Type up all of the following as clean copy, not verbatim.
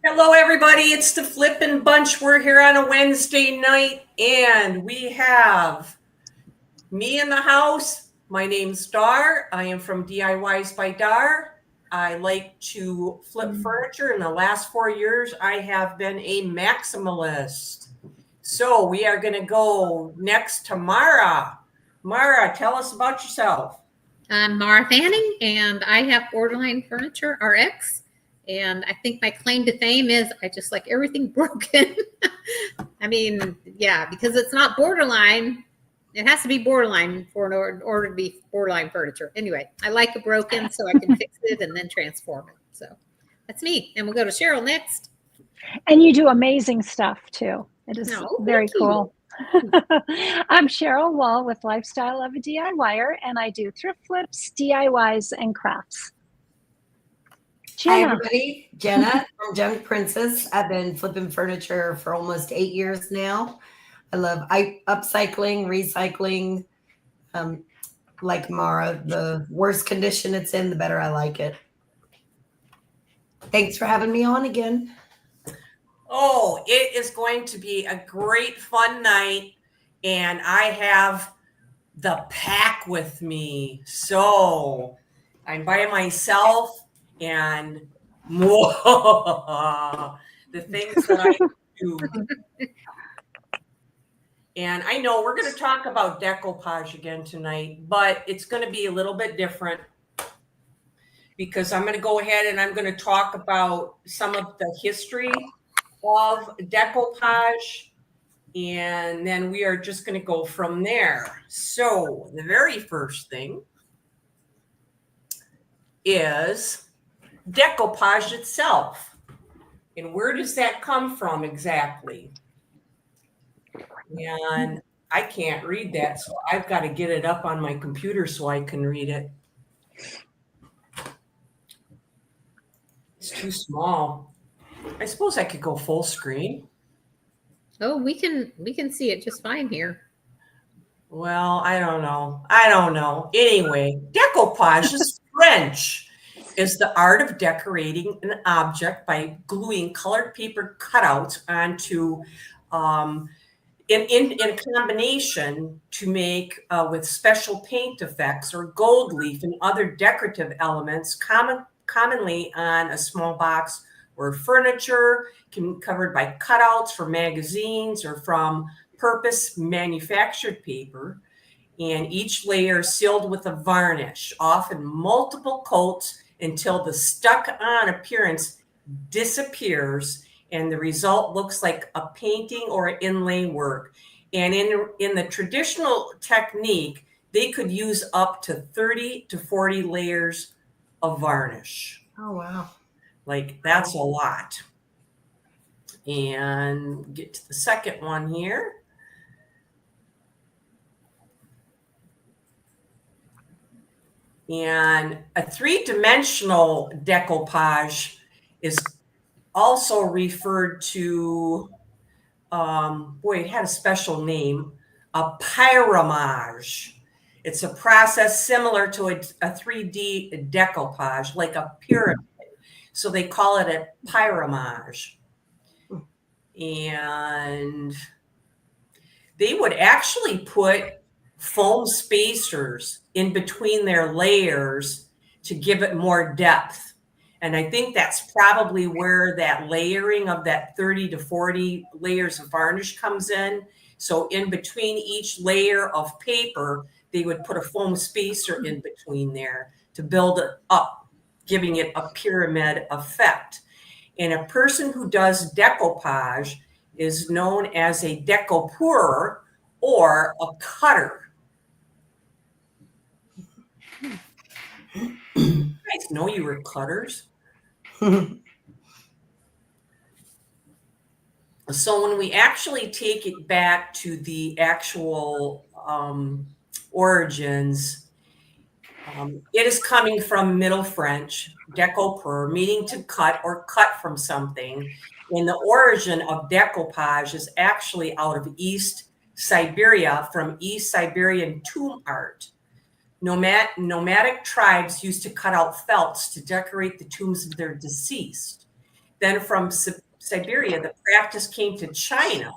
Hello, everybody. It's the Flippin Bunch. We're here on a Wednesday night, and we have me in the house. My name's Dar. I am from DIYs by Dar. I like to flip furniture. In the last 4 years, I have been a maximalist. So we are going to go next to Marah. Marah, tell us about yourself. I'm Marah Fanning, and I have Borderline Furniture RX. And I think my claim to fame is I just like everything broken. I mean, yeah, because it's not borderline. It has to be borderline in order to be borderline furniture. Anyway, I like it broken so I can fix it and then transform it. So that's me. And we'll go to Cheryl next. And you do amazing stuff too. It is very cool. I'm Cheryl Wall with Lifestyle of a DIYer, and I do thrift flips, DIYs, and crafts. Jenna. Hi, everybody. Jenna from Junk Princess. I've been flipping furniture for almost 8 years now. I love upcycling, recycling. Like Marah, the worse condition it's in, the better I like it. Thanks for having me on again. Oh, it is going to be a great fun night, and I have the pack with me. So I'm by myself, and the things that I do. And I know we're going to talk about decoupage again tonight, but it's going to be a little bit different because I'm going to go ahead and I'm going to talk about some of the history of decoupage, and then we are just going to go from there. So the very first thing is decoupage itself. And where does that come from exactly? And I can't read that, so I've got to get it up on my computer so I can read it. It's too small. I suppose I could go full screen. Oh, we can see it just fine here. Well, I don't know. Anyway, decoupage is French. Is the art of decorating an object by gluing colored paper cutouts onto in combination to make with special paint effects or gold leaf and other decorative elements commonly on a small box or furniture covered by cutouts for magazines or from purpose manufactured paper. And each layer is sealed with a varnish, often multiple coats, until the stuck-on appearance disappears and the result looks like a painting or inlay work. And in the traditional technique, they could use up to 30 to 40 layers of varnish. Oh, wow. Like, that's a lot. And get to the second one here. And a three-dimensional decoupage is also referred to, it had a special name, a pyramage. It's a process similar to a 3D decoupage, like a pyramid. So they call it a pyramage. And they would actually put foam spacers in between their layers to give it more depth. And I think that's probably where that layering of that 30 to 40 layers of varnish comes in. So in between each layer of paper, they would put a foam spacer in between there to build it up, giving it a pyramid effect. And a person who does decoupage is known as a decoupeur or a cutter. You guys know you were cutters. So when we actually take it back to the actual origins, it is coming from Middle French, découper, meaning to cut or cut from something. And the origin of decoupage is actually out of East Siberia, from East Siberian tomb art. Nomadic tribes used to cut out felts to decorate the tombs of their deceased. Then from Siberia, the practice came to China.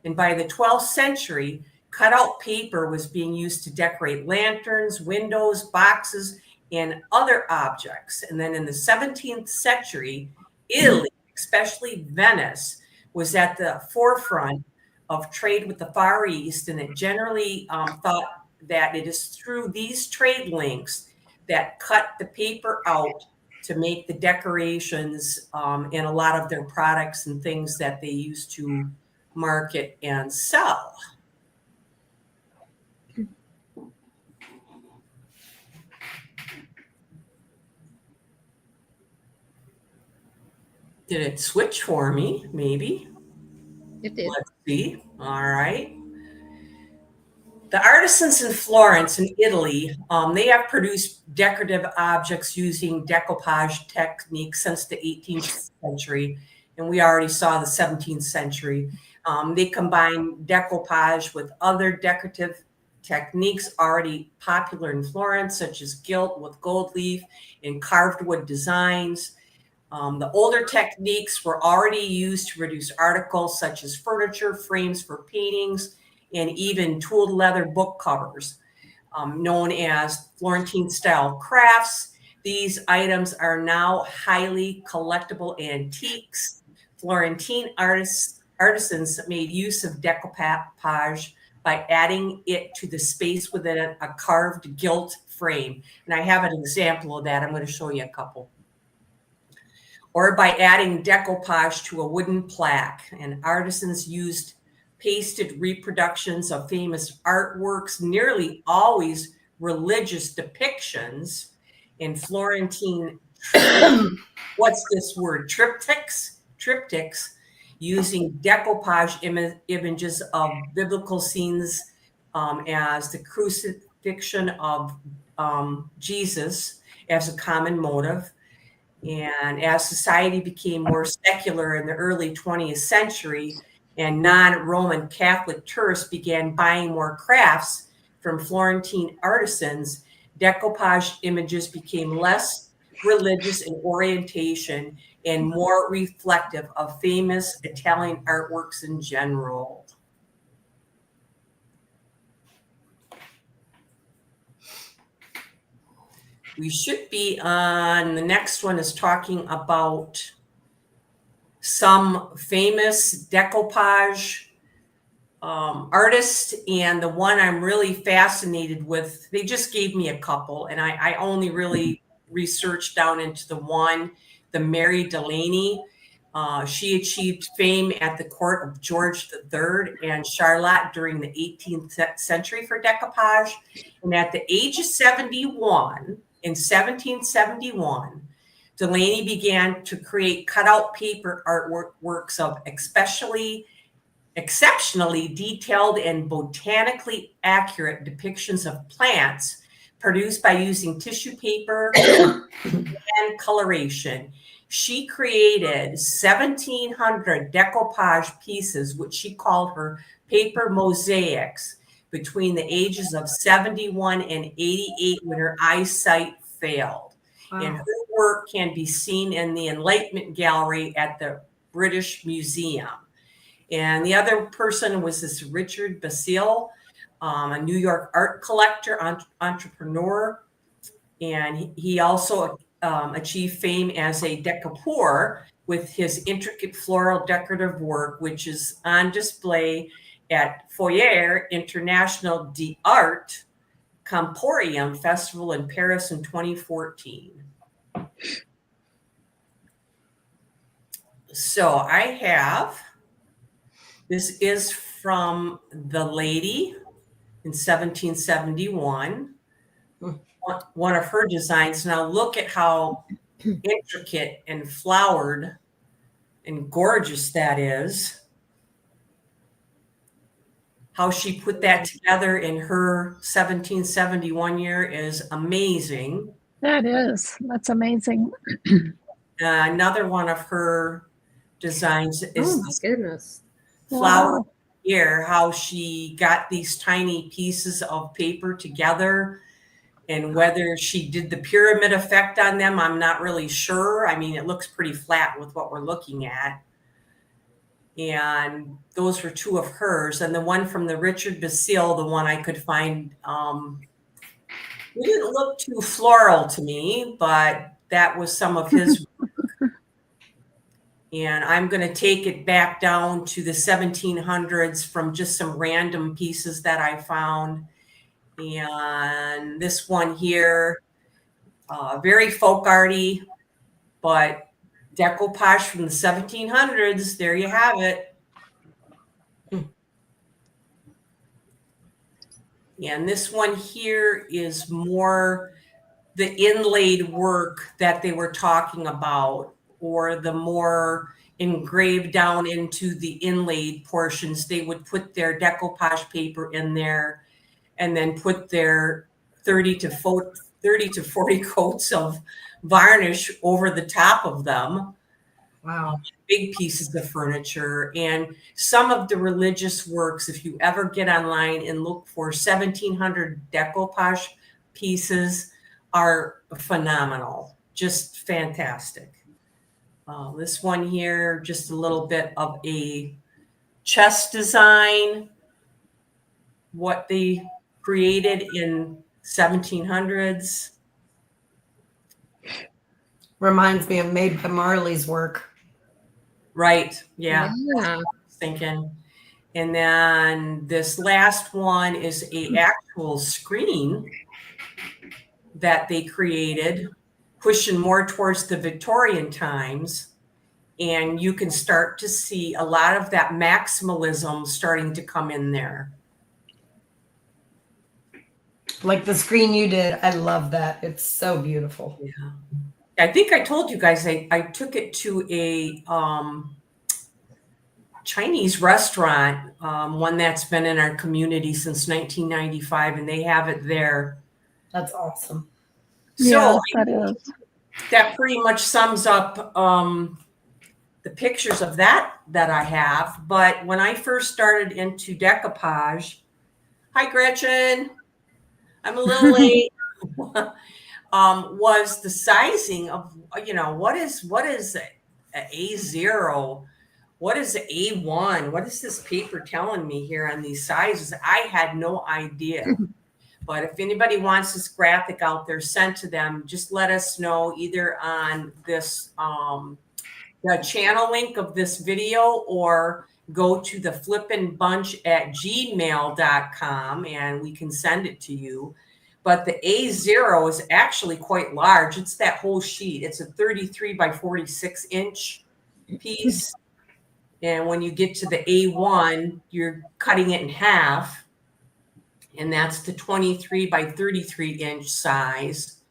And by the 12th century, cutout paper was being used to decorate lanterns, windows, boxes, and other objects. And then in the 17th century, Italy, especially Venice, was at the forefront of trade with the Far East, and it generally thought that it is through these trade links that cut the paper out to make the decorations in a lot of their products and things that they used to market and sell. Did it switch for me? Maybe. It did. Let's see. All right. The artisans in Florence in Italy, they have produced decorative objects using decoupage techniques since the 18th century. And we already saw the 17th century. They combine decoupage with other decorative techniques already popular in Florence, such as gilt with gold leaf and carved wood designs. The older techniques were already used to produce articles such as furniture, frames for paintings, and even tooled leather book covers, known as Florentine style crafts. These items are now highly collectible antiques. Florentine artisans made use of decoupage by adding it to the space within a carved gilt frame. And I have an example of that. I'm going to show you a couple. Or by adding decoupage to a wooden plaque. And artisans used pasted reproductions of famous artworks, nearly always religious depictions, in Florentine, what's this word? Triptychs, using decoupage images of biblical scenes as the crucifixion of Jesus as a common motive. And as society became more secular in the early 20th century and non-Roman Catholic tourists began buying more crafts from Florentine artisans, decoupage images became less religious in orientation and more reflective of famous Italian artworks in general. We should be on, the next one is talking about some famous decoupage artists, and the one I'm really fascinated with, they just gave me a couple, and I only really researched down into the one, the Mary Delaney. She achieved fame at the court of George III and Charlotte during the 18th century for decoupage, and at the age of 71, in 1771, Delaney began to create cutout paper artworks of exceptionally detailed and botanically accurate depictions of plants produced by using tissue paper and coloration. She created 1,700 decoupage pieces, which she called her paper mosaics, between the ages of 71 and 88 when her eyesight failed. Wow. And her work can be seen in the Enlightenment Gallery at the British Museum. And the other person was this Richard Basile, a New York art collector, entrepreneur. And he also achieved fame as a decoupeur with his intricate floral decorative work, which is on display at Foyer International d'Art Comporium Festival in Paris in 2014. So I have, this is from the lady in 1771, one of her designs. Now look at how intricate and flowered and gorgeous that is. How she put that together in her 1771 year is amazing. That's amazing. Another one of her designs is my goodness. Flower here, how she got these tiny pieces of paper together And whether she did the pyramid effect on them, I'm not really sure. I mean, it looks pretty flat with what we're looking at. And those were two of hers. And the one from the Richard Basile, the one I could find, it didn't look too floral to me, but that was some of his work. And I'm going to take it back down to the 1700s from just some random pieces that I found. And this one here, very folk arty, but decoupage from the 1700s. There you have it. And this one here is more the inlaid work that they were talking about, or the more engraved down into the inlaid portions. They would put their decoupage paper in there and then put their 30 to 40 coats of varnish over the top of them. Wow. Big pieces of furniture. And some of the religious works, if you ever get online and look for 1700 decoupage pieces, are phenomenal. Just fantastic. This one here, just a little bit of a chest design, what they created in 1700s. Reminds me of Made by Marley's work. Right. Yeah. Yeah. That's what I was thinking. And then this last one is a actual screen that they created, pushing more towards the Victorian times. And you can start to see a lot of that maximalism starting to come in there. Like the screen you did. I love that. It's so beautiful. Yeah. I think I told you guys I took it to a Chinese restaurant, one that's been in our community since 1995, and they have it there. That's awesome. So yeah, that is. that pretty much sums up the pictures of that I have. But when I first started into decoupage, hi Gretchen, I'm a little late. Was the sizing of, what is an A0? What is an A1? What is this paper telling me here on these sizes? I had no idea. But if anybody wants this graphic out there sent to them, just let us know either on this the channel link of this video, or go to the Flippin Bunch at gmail.com and we can send it to you. But the A0 is actually quite large. It's that whole sheet. It's a 33 by 46 inch piece. And when you get to the A1, you're cutting it in half. And that's the 23 by 33 inch size.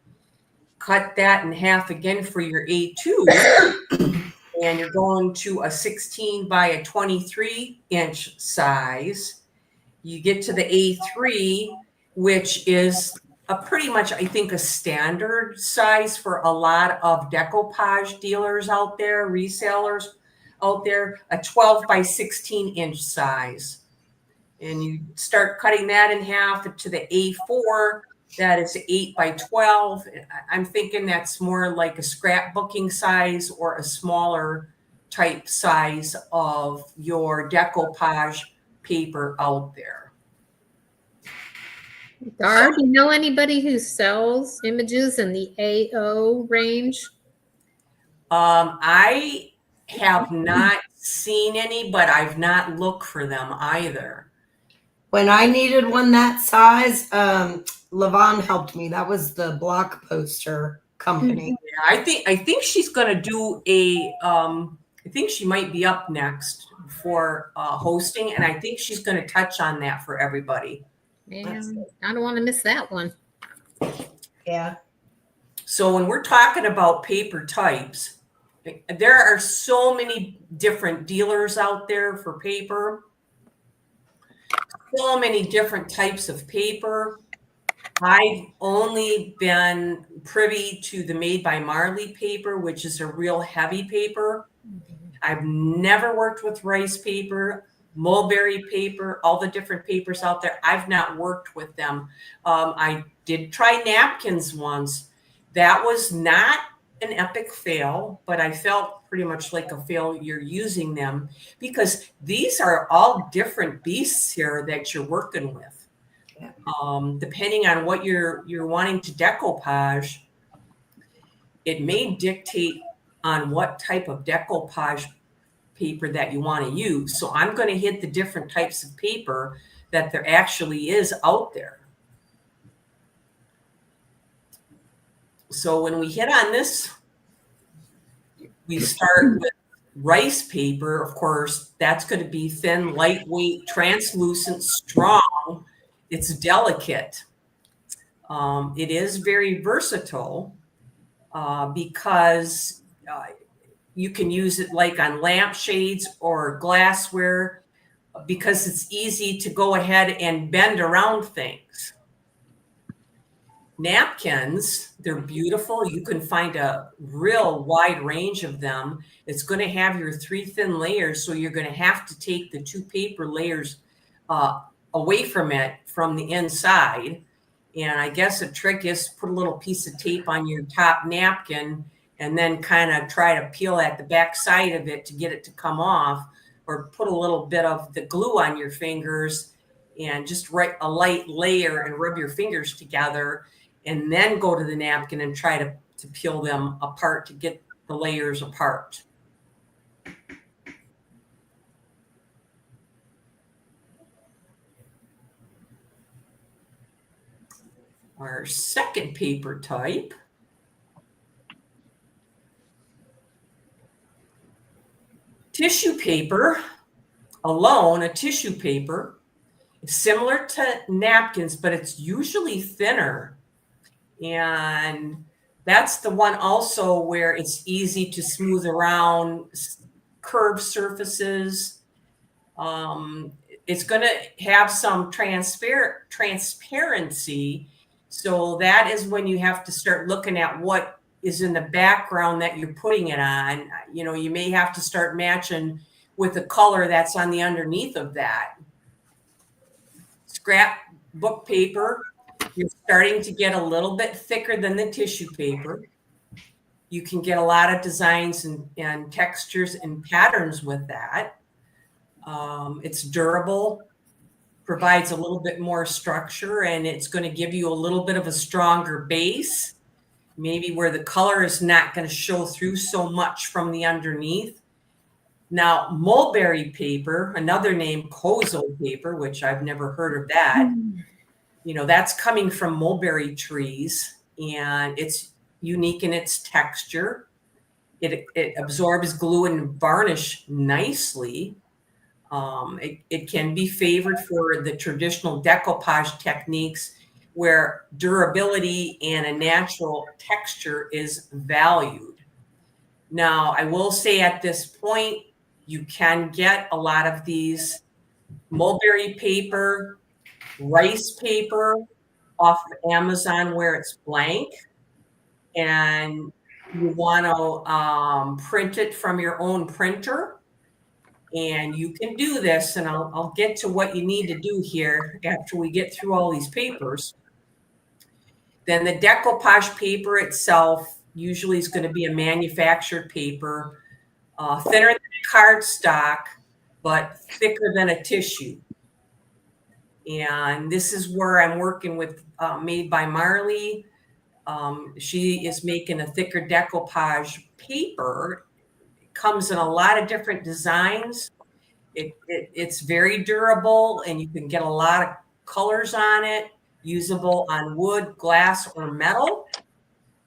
Cut that in half again for your A2. And you're going to a 16 by a 23 inch size. You get to the A3, which is pretty much, I think, a standard size for a lot of decoupage dealers out there, resellers out there, a 12 by 16 inch size. And you start cutting that in half to the A4, that is 8 by 12. I'm thinking that's more like a scrapbooking size or a smaller type size of your decoupage paper out there. Dar, do you know anybody who sells images in the AO range? I have not seen any, but I've not looked for them either. When I needed one that size, Levon helped me. That was the block poster company. Yeah, I think she's going to do I think she might be up next for hosting, and I think she's going to touch on that for everybody. Man, I don't want to miss that one. Yeah. So when we're talking about paper types, there are so many different dealers out there for paper. So many different types of paper. I've only been privy to the Made by Marley paper, which is a real heavy paper. I've never worked with rice paper. mulberry paper, all the different papers out there. I've not worked with them. I did try napkins once. That was not an epic fail, but I felt pretty much like a failure using them because these are all different beasts here that you're working with. Yeah. Depending on what you're wanting to decoupage, it may dictate on what type of decoupage paper that you want to use. So I'm going to hit the different types of paper that there actually is out there. So when we hit on this, we start with rice paper. Of course, that's going to be thin, lightweight, translucent, strong. It's delicate. It is very versatile because you can use it like on lampshades or glassware because it's easy to go ahead and bend around things. Napkins, they're beautiful. You can find a real wide range of them. It's going to have your 3 thin layers, so you're going to have to take the 2 paper layers away from it from the inside. And I guess a trick is to put a little piece of tape on your top napkin and then kind of try to peel at the back side of it to get it to come off, or put a little bit of the glue on your fingers and just write a light layer and rub your fingers together, and then go to the napkin and try to peel them apart to get the layers apart. Our second paper type tissue paper alone, a tissue paper, is similar to napkins, but it's usually thinner. And that's the one also where it's easy to smooth around curved surfaces. It's going to have some transparency. So that is when you have to start looking at what is in the background that you're putting it on. You know, you may have to start matching with the color that's on the underneath of that. Scrapbook paper, you're starting to get a little bit thicker than the tissue paper. You can get a lot of designs and textures and patterns with that. It's durable, provides a little bit more structure, and it's going to give you a little bit of a stronger base, maybe where the color is not going to show through so much from the underneath. Now, mulberry paper, another name, kozo paper, which I've never heard of that. You know, that's coming from mulberry trees, and it's unique in its texture. It absorbs glue and varnish nicely. It can be favored for the traditional decoupage techniques where durability and a natural texture is valued. Now, I will say at this point, you can get a lot of these mulberry paper, rice paper off of Amazon where it's blank, and you want to print it from your own printer. And you can do this, and I'll get to what you need to do here after we get through all these papers. Then the decoupage paper itself usually is going to be a manufactured paper, thinner than cardstock, but thicker than a tissue. And this is where I'm working with Made by Marah. She is making a thicker decoupage paper. It comes in a lot of different designs. It's very durable, and you can get a lot of colors on it, usable on wood, glass, or metal,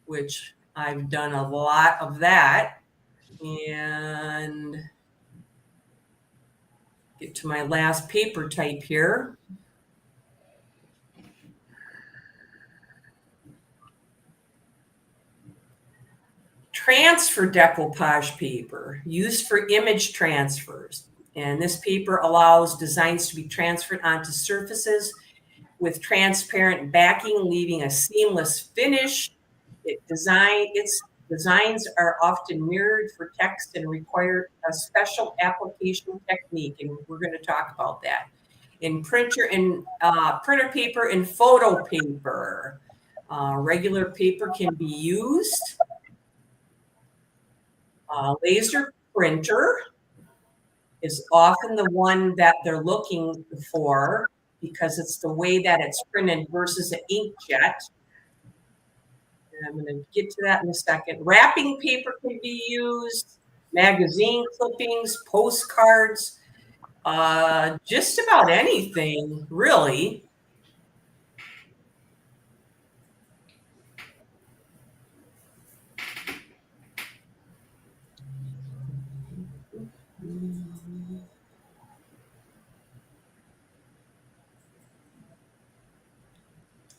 which I've done a lot of that. And get to my last paper type here. Transfer decoupage paper, used for image transfers. And this paper allows designs to be transferred onto surfaces with transparent backing, leaving a seamless finish. It's Designs are often mirrored for text and require a special application technique, and we're going to talk about that. In printer paper and photo paper, regular paper can be used. Laser printer is often the one that they're looking for because it's the way that it's printed versus an inkjet. And I'm going to get to that in a second. Wrapping paper can be used, magazine clippings, postcards, just about anything, really.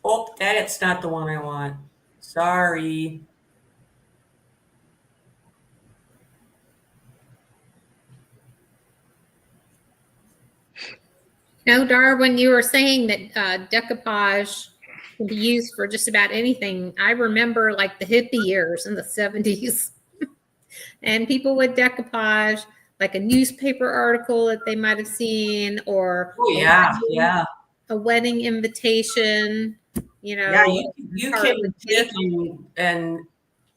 Oh, that's not the one I want. Sorry. No, Dar, when you were saying that decoupage can be used for just about anything, I remember like the hippie years in the 70s. And people would decoupage like a newspaper article that they might have seen, or Oh, yeah. a wedding invitation, you know. Yeah, you can take and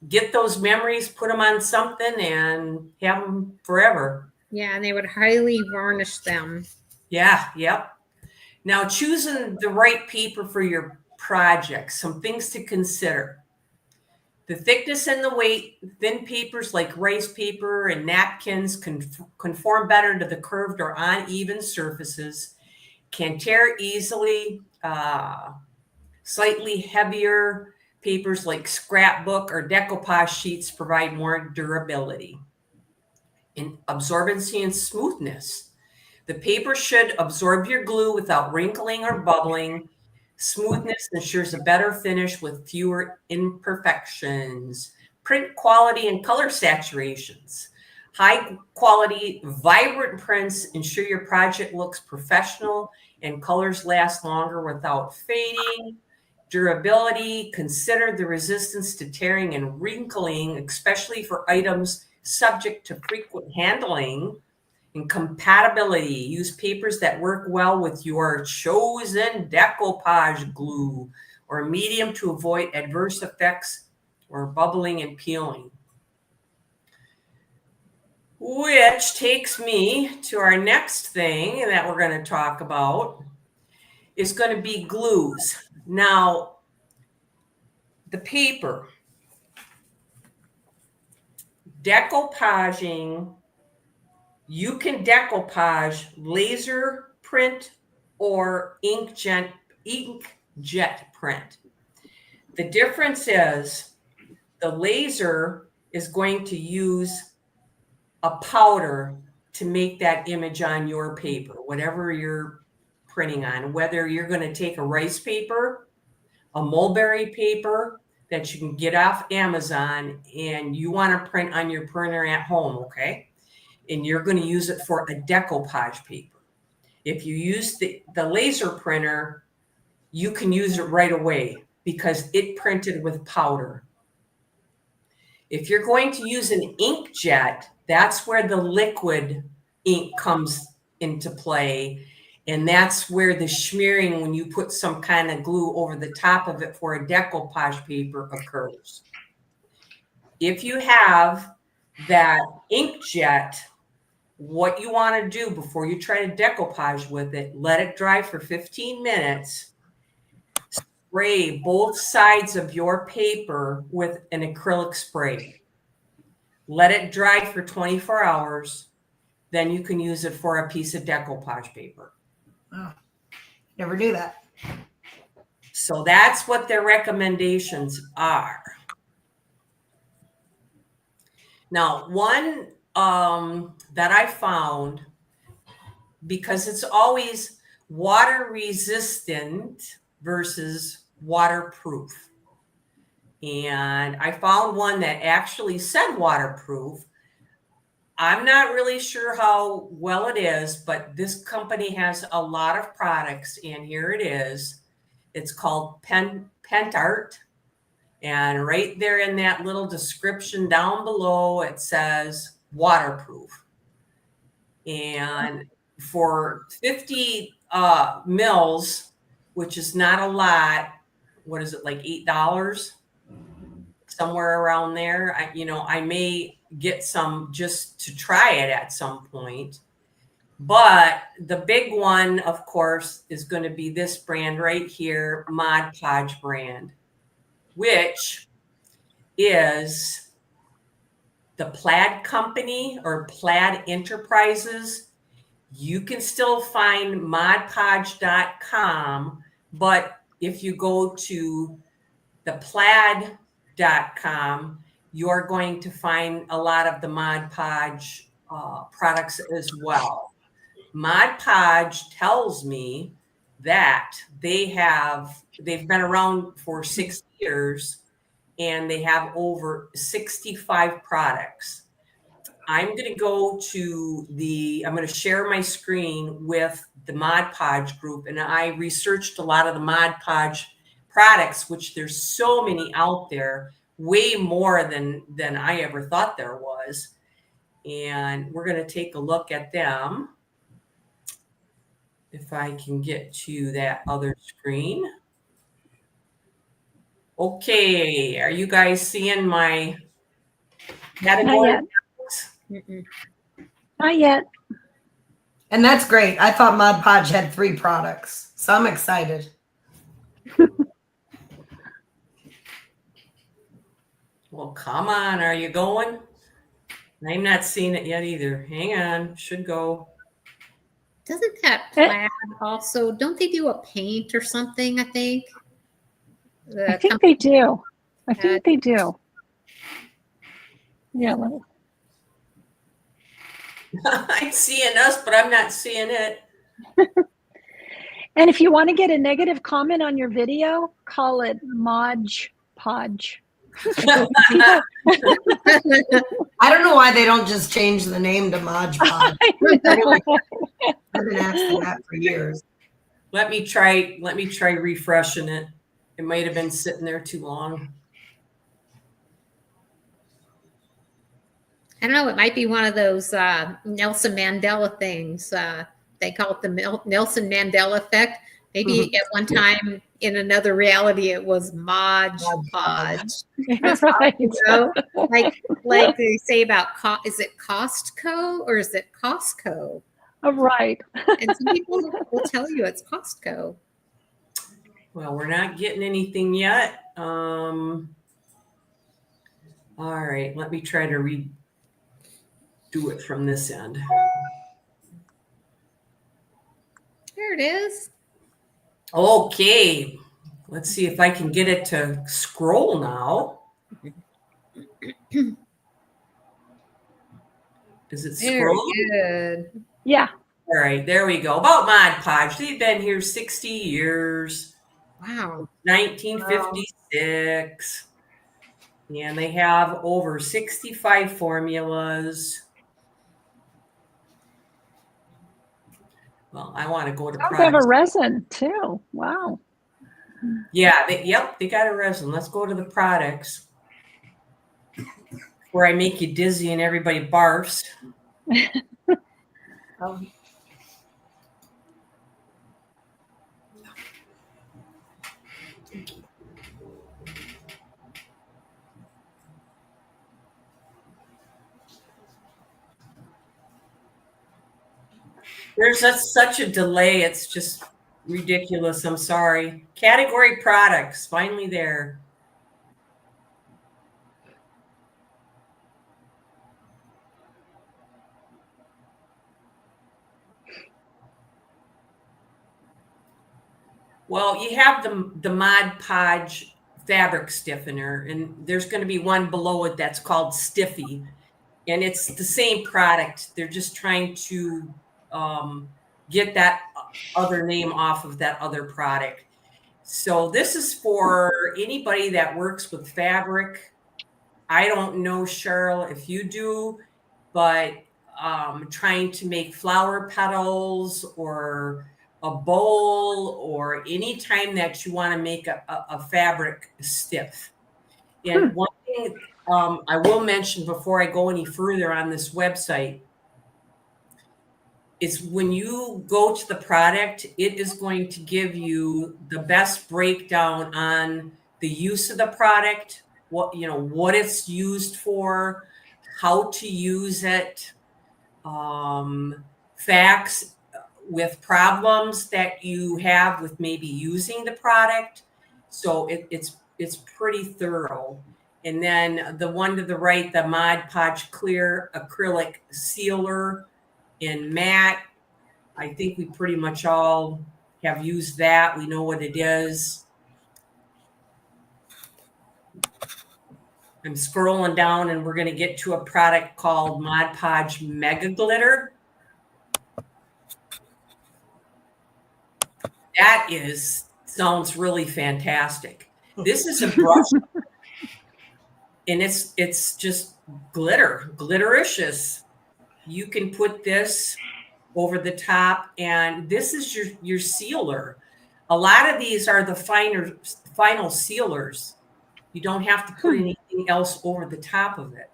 get those memories, put them on something, and have them forever. Yeah, and they would highly varnish them. Yeah, yep. Now, choosing the right paper for your project, some things to consider. The thickness and the weight. Thin papers like rice paper and napkins conform better to the curved or uneven surfaces, can tear easily. Slightly heavier papers like scrapbook or decoupage sheets provide more durability. In absorbency and smoothness. The paper should absorb your glue without wrinkling or bubbling. Smoothness ensures a better finish with fewer imperfections. Print quality and color saturations. High quality, vibrant prints ensure your project looks professional and colors last longer without fading. Durability, consider the resistance to tearing and wrinkling, especially for items subject to frequent handling. And compatibility, use papers that work well with your chosen decoupage glue or medium to avoid adverse effects or bubbling and peeling. Which takes me to our next thing that we're going to talk about is going to be glues. Now, the paper, decoupaging, you can decoupage laser print or inkjet print. The difference is the laser is going to use a powder to make that image on your paper, whatever you're printing on, whether you're going to take a rice paper, a mulberry paper that you can get off Amazon, and you want to print on your printer at home, okay? And you're going to use it for a decoupage paper. If you use the laser printer, you can use it right away because it printed with powder. If you're going to use an inkjet, that's where the liquid ink comes into play. And that's where the smearing, when you put some kind of glue over the top of it for a decoupage paper, occurs. If you have that inkjet, what you want to do before you try to decoupage with it, let it dry for 15 minutes. Spray both sides of your paper with an acrylic spray. Let it dry for 24 hours. Then you can use it for a piece of decoupage paper. Oh, never knew that. So that's what their recommendations are. Now, one that I found, because it's always water resistant versus waterproof. And I found one that actually said waterproof. I'm not really sure how well it is, but this company has a lot of products, and here it is. It's called Pentart. And right there in that little description down below, it says waterproof. And for 50 mils, which is not a lot, what is it, like $8? Somewhere around there. I may get some just to try it at some point. But the big one, of course, is going to be this brand right here, Mod Podge brand, which is the Plaid Company or Plaid Enterprises. You can still find modpodge.com, but if you go to the plaid.com, you're going to find a lot of the Mod Podge products as well. Mod Podge tells me that they've been around for 6 years and they have over 65 products. I'm going to share my screen with the Mod Podge group, and I researched a lot of the Mod Podge products, which there's so many out there, way more than I ever thought there was. And we're going to take a look at them. If I can get to that other screen. Okay, are you guys seeing my category? Not yet. Not yet. And that's great. I thought Mod Podge had 3 products, so I'm excited. Well, come on, are you going? I'm not seeing it yet either. Hang on, should go. Doesn't that Plaid also, don't they do a paint or something, I think? I think they do. I think they do. Yeah. I'm seeing us, but I'm not seeing it. And if you want to get a negative comment on your video, call it Mod Podge. I don't know why they don't just change the name to Mod Podge. I've been asking that for years. Let me try refreshing it. It might have been sitting there too long. I don't know. It might be one of those Nelson Mandela things. They call it the Nelson Mandela effect. Maybe at one time in another reality, it was Mod Podge. Right. You know? like they say about, is it Costco or is it Costco? Oh, right. And some people will tell you it's Costco. Well, we're not getting anything yet. All right, let me try to redo it from this end. There it is. Okay, let's see if I can get it to scroll now. Is it scrolling? Very good. Yeah. All right, there we go. About Mod Podge. They've been here 60 years. Wow. 1956. And they have over 65 formulas. Well, I want to go to They have a products. resin too. Wow. Yeah, they got a resin. Let's go to the products where I make you dizzy and everybody barfs. Oh. There's such a delay. It's just ridiculous. I'm sorry. Category products, finally there. Well, you have the Mod Podge fabric stiffener, and there's going to be one below it that's called Stiffy, and it's the same product. They're just trying to get that other name off of that other product. So this is for anybody that works with fabric. I don't know, Cheryl, if you do, but trying to make flower petals or a bowl, or any time that you want to make a fabric stiff. And one thing I will mention before I go any further on this website is when you go to the product, it is going to give you the best breakdown on the use of the product, what it's used for, how to use it, facts with problems that you have with maybe using the product. So it's pretty thorough. And then the one to the right, the Mod Podge Clear Acrylic Sealer in matte. I think we pretty much all have used that. We know what it is. I'm scrolling down and we're going to get to a product called Mod Podge Mega Glitter. That sounds really fantastic. This is a brush and it's just glittericious. You can put this over the top, and this is your sealer. A lot of these are the final sealers. You don't have to put anything else over the top of it.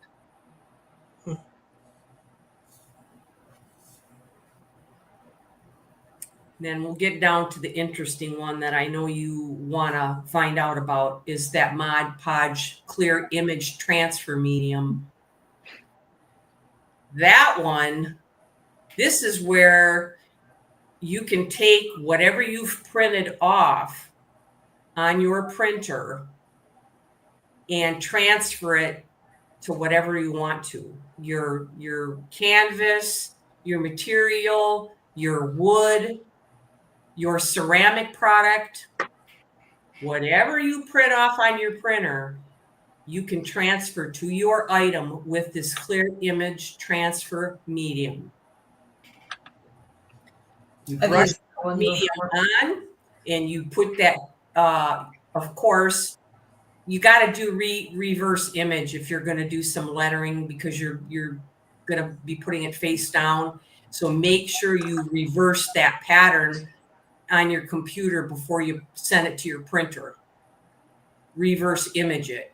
Then we'll get down to the interesting one that I know you want to find out about is that Mod Podge Clear Image Transfer Medium. That one, this is where you can take whatever you've printed off on your printer and transfer it to whatever you want to. Your canvas, your material, your wood, your ceramic product, whatever you print off on your printer, you can transfer to your item with this clear image transfer medium. You brush the medium on and you put that, of course, you got to do reverse image if you're going to do some lettering because you're going to be putting it face down. So make sure you reverse that pattern on your computer before you send it to your printer. Reverse image it.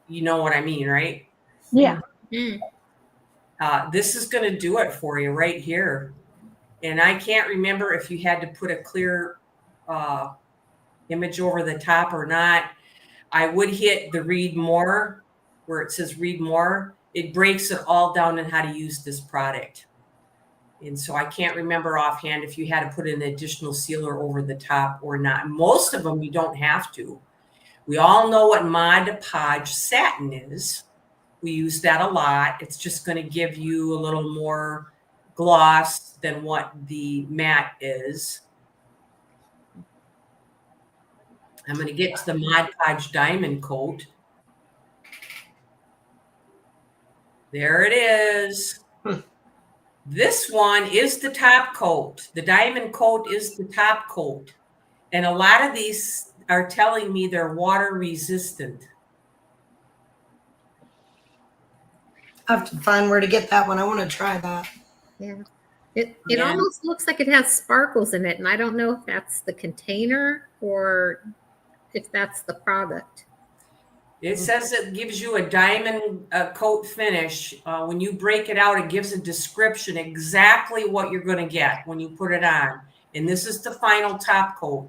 You know what I mean, right? Yeah. This is going to do it for you right here. And I can't remember if you had to put a clear image over the top or not. I would hit the read more where it says read more. It breaks it all down on how to use this product. And so I can't remember offhand if you had to put an additional sealer over the top or not. Most of them you don't have to. We all know what Mod Podge satin is. We use that a lot. It's just going to give you a little more gloss than what the matte is. I'm going to get to the Mod Podge Diamond Coat. There it is. This one is the top coat. The diamond coat is the top coat. And a lot of these are telling me they're water resistant. I have to find where to get that one. I want to try that. Yeah. It almost looks like it has sparkles in it. And I don't know if that's the container or if that's the product. It says it gives you a diamond coat finish. When you break it out, it gives a description exactly what you're going to get when you put it on. And this is the final top coat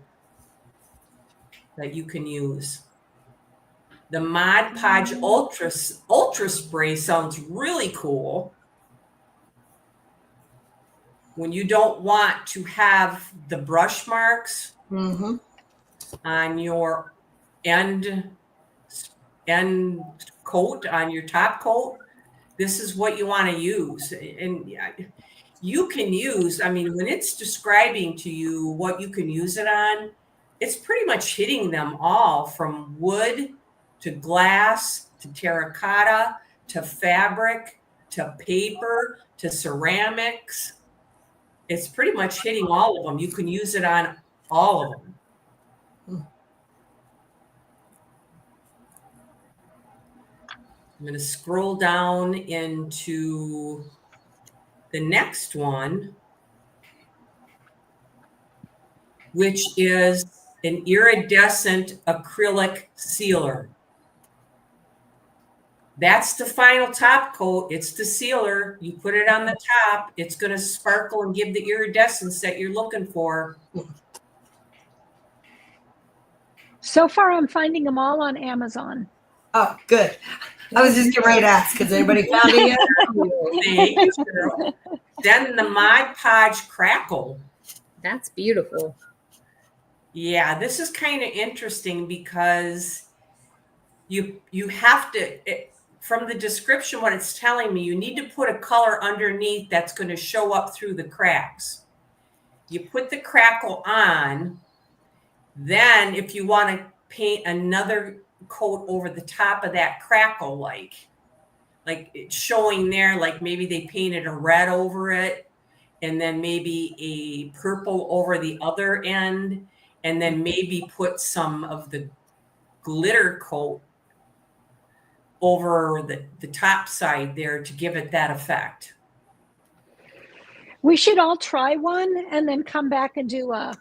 that you can use. The Mod Podge Ultra Spray sounds really cool. When you don't want to have the brush marks on your end coat, on your top coat, this is what you want to use. And you can use, I mean, when it's describing to you what you can use it on, it's pretty much hitting them all from wood to glass to terracotta to fabric to paper to ceramics. It's pretty much hitting all of them. You can use it on all of them. I'm going to scroll down into the next one, which is an iridescent acrylic sealer. That's the final top coat. It's the sealer. You put it on the top. It's going to sparkle and give the iridescence that you're looking for. So far, I'm finding them all on Amazon. Oh, good. I was just getting ready to ask, has anybody found it yet? Thank you, Cheryl. Then the Mod Podge Crackle. That's beautiful. Yeah, this is kind of interesting because you have to, from the description, what it's telling me, you need to put a color underneath that's going to show up through the cracks. You put the crackle on, then if you want to paint another coat over the top of that crackle, like it's showing there, like maybe they painted a red over it, and then maybe a purple over the other end, and then maybe put some of the glitter coat over the top side there to give it that effect. We should all try one and then come back and do a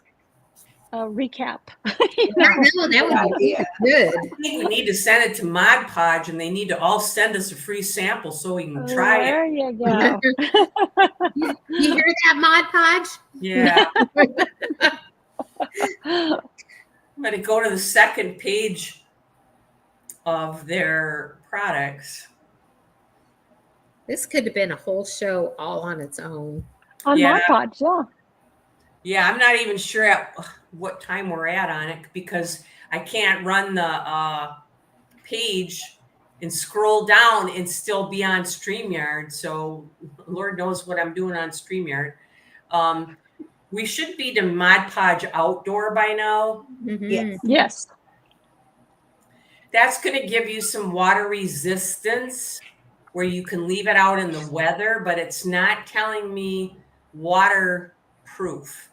recap. I know, that would be good. I think we need to send it to Mod Podge, and they need to all send us a free sample so we can try There it. you go. You hear that, Mod Podge? Yeah. I'm going to go to the second page of their products. This could have been a whole show all on its own. On Yeah. Mod Podge, yeah. Yeah, I'm not even sure at what time we're at on it because I can't run the page and scroll down and still be on StreamYard. So Lord knows what I'm doing on StreamYard. We should be to Mod Podge Outdoor by now. Mm-hmm. Yes. That's going to give you some water resistance where you can leave it out in the weather, but it's not telling me waterproof.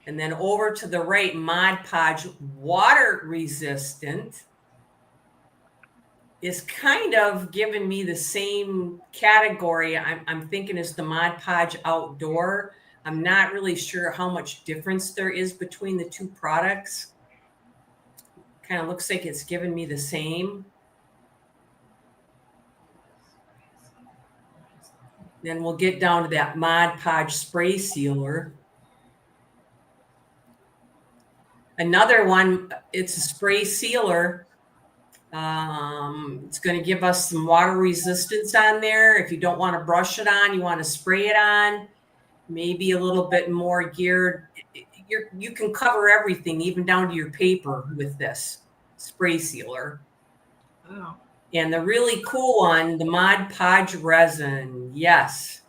And then over to the right, Mod Podge Water Resistant is kind of giving me the same category. I'm thinking is the Mod Podge Outdoor. I'm not really sure how much difference there is between the two products. Kind of looks like it's giving me the same. Then we'll get down to that Mod Podge Spray Sealer. Another one, it's a spray sealer. It's going to give us some water resistance on there. If you don't want to brush it on, you want to spray it on. Maybe a little bit more geared. You can cover everything, even down to your paper with this spray sealer. Oh. And the really cool one, the Mod Podge resin. Yes.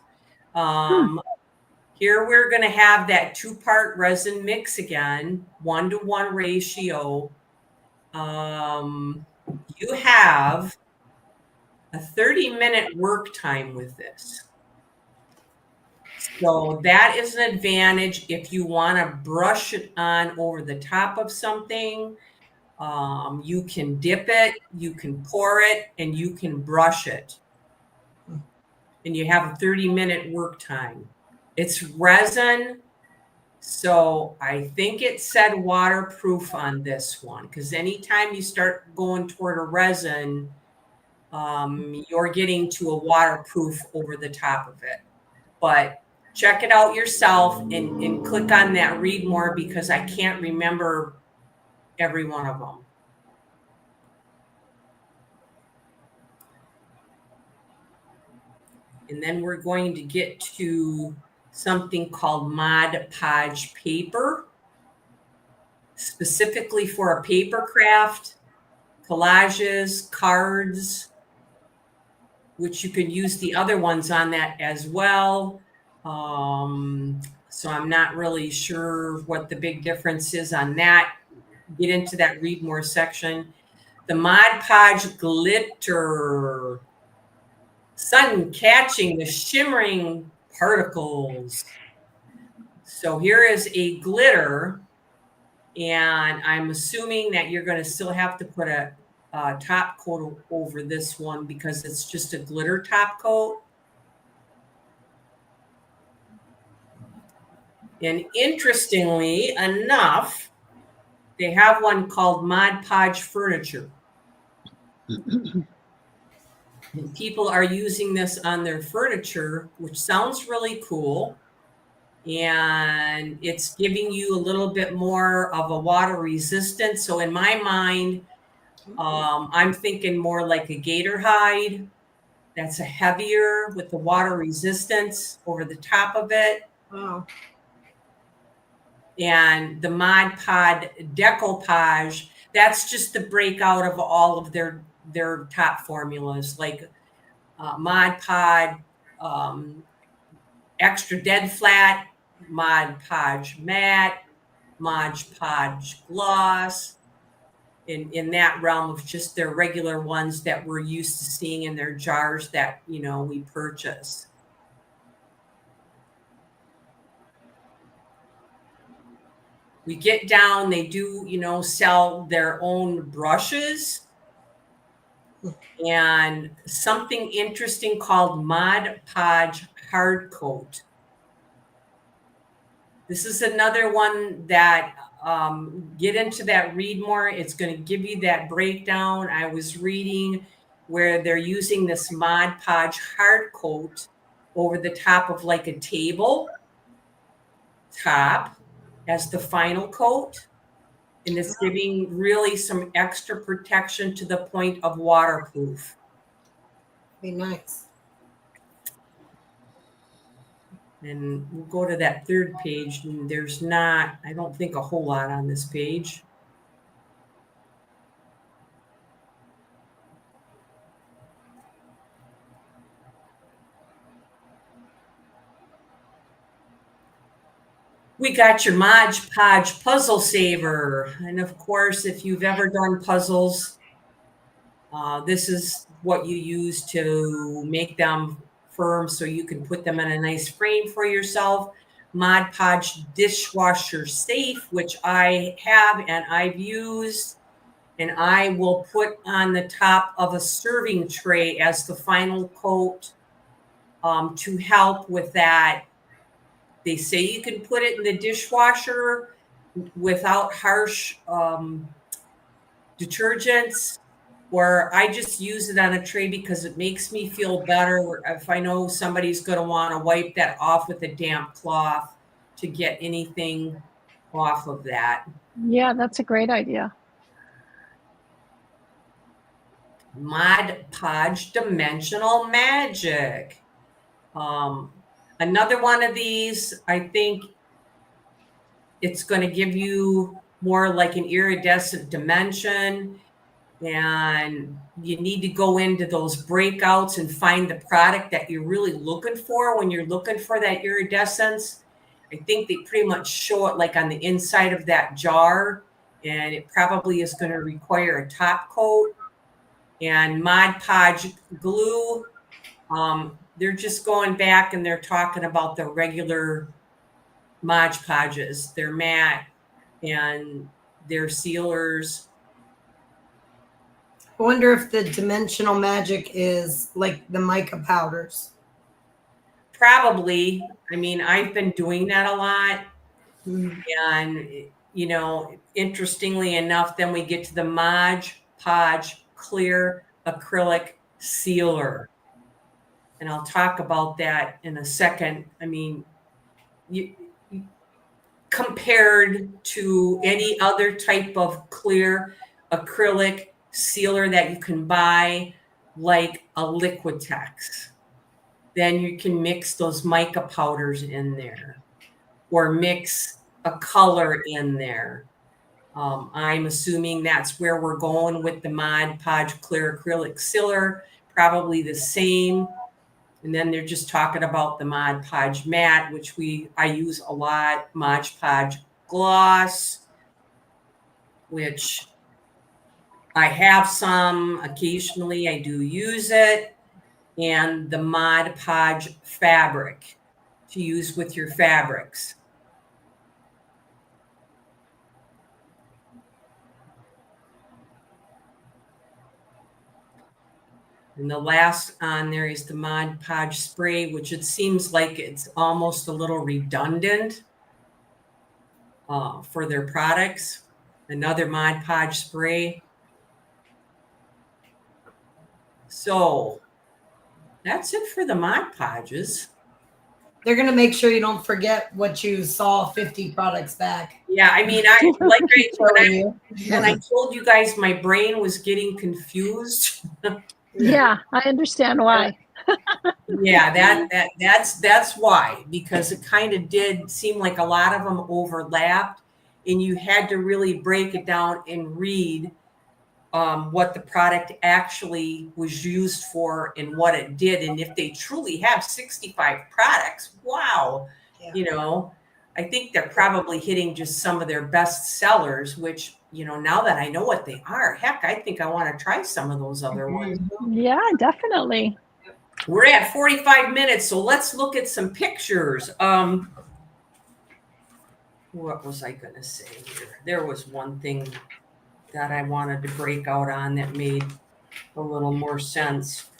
Here we're going to have that 2-part resin mix again, 1-to-1 ratio. You have a 30-minute work time with this. So that is an advantage if you want to brush it on over the top of something. You can dip it, you can pour it, and you can brush it. And you have a 30-minute work time. It's resin, so I think it said waterproof on this one, because anytime you start going toward a resin, you're getting to a waterproof over the top of it. But check it out yourself and click on that read more, because I can't remember every one of them. And then we're going to get to something called Mod Podge paper, specifically for a paper craft, collages, cards, which you could use the other ones on that as well. So I'm not really sure what the big difference is on that. Get into that read more section. The Mod Podge glitter, sun catching the shimmering particles. So here is a glitter, and I'm assuming that you're going to still have to put a top coat over this one because it's just a glitter top coat. And interestingly enough, they have one called Mod Podge Furniture. And people are using this on their furniture, which sounds really cool. And it's giving you a little bit more of a water resistance. So in my mind, I'm thinking more like a gator hide. That's a heavier with the water resistance over the top of it. Wow. And the Mod Pod Decoupage, that's just the breakout of all of their top formulas, like Mod Pod Extra Dead Flat, Mod Podge Matte, Mod Podge Gloss, in that realm of just their regular ones that we're used to seeing in their jars that, you know, we purchase. We get down, they do, you know, sell their own brushes and something interesting called Mod Podge Hard Coat. This is another one that get into that, read more. It's going to give you that breakdown. I was reading where they're using this Mod Podge Hard Coat over the top of like a table top as the final coat. And it's giving really some extra protection to the point of waterproof. Be nice. And we'll go to that third page, and there's not, I don't think, a whole lot on this page. We got your Mod Podge Puzzle Saver. And of course, if you've ever done puzzles, this is what you use to make them firm so you can put them in a nice frame for yourself. Mod Podge Dishwasher Safe, which I have and I've used, and I will put on the top of a serving tray as the final coat to help with that. They say you can put it in the dishwasher without harsh detergents, or I just use it on a tray because it makes me feel better if I know somebody's going to want to wipe that off with a damp cloth to get anything off of that. Yeah, that's a great idea. Mod Podge Dimensional Magic. Another one of these, I think it's going to give you more like an iridescent dimension, and you need to go into those breakouts and find the product that you're really looking for when you're looking for that iridescence. I think they pretty much show it like on the inside of that jar, and it probably is going to require a top coat. And Mod Podge glue, they're just going back and they're talking about the regular Mod Podges. They're matte and they're sealers. I wonder if the dimensional magic is like the mica powders. Probably. I mean, I've been doing that a lot. And, you know, interestingly enough, then we get to the Mod Podge Clear Acrylic Sealer. And I'll talk about that in a second. I mean, compared to any other type of clear acrylic sealer that you can buy, like a Liquitex, then you can mix those mica powders in there or mix a color in there. I'm assuming that's where we're going with the Mod Podge Clear Acrylic Sealer, probably the same. And then they're just talking about the Mod Podge Matte, which I use a lot. Mod Podge Gloss, which I have some. Occasionally I do use it. And the Mod Podge Fabric to use with your fabrics. And the last on there is the Mod Podge Spray, which it seems like it's almost a little redundant for their products. Another Mod Podge Spray. So That's it for the Mod Podges. They're going to make sure you don't forget what you saw 50 products back. Yeah, I mean, when I told you guys my brain was getting confused. Yeah, I understand why. Yeah, that's why, because it kind of did seem like a lot of them overlapped, and you had to really break it down and read what the product actually was used for and what it did. And if they truly have 65 products, wow, Yeah. I think they're probably hitting just some of their best sellers, which, now that I know what they are, heck, I think I want to try some of those other ones. Yeah, definitely. We're at 45 minutes, so let's look at some pictures. What was I going to say here? There was one thing that I wanted to break out on that made a little more sense.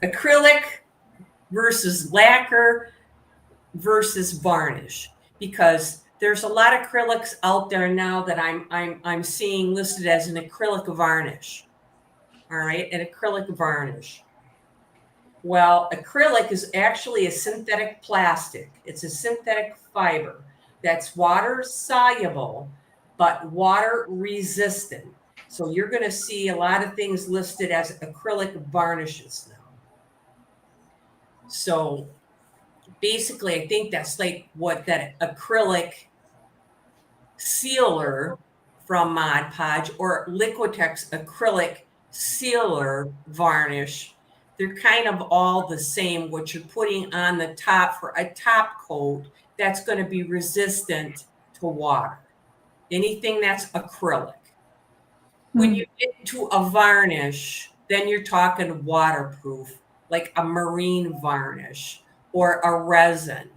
Acrylic versus lacquer versus varnish, because there's a lot of acrylics out there now that I'm seeing listed as an acrylic varnish. All right, an acrylic varnish. Well, acrylic is actually a synthetic plastic. It's a synthetic fiber that's water soluble, but water resistant. So you're going to see a lot of things listed as acrylic varnishes now. So basically, I think that's like what that acrylic sealer from Mod Podge or Liquitex acrylic sealer varnish. They're kind of all the same. What you're putting on the top for a top coat that's going to be resistant to water. Anything that's acrylic. When you get to a varnish, then you're talking waterproof, like a marine varnish or a resin.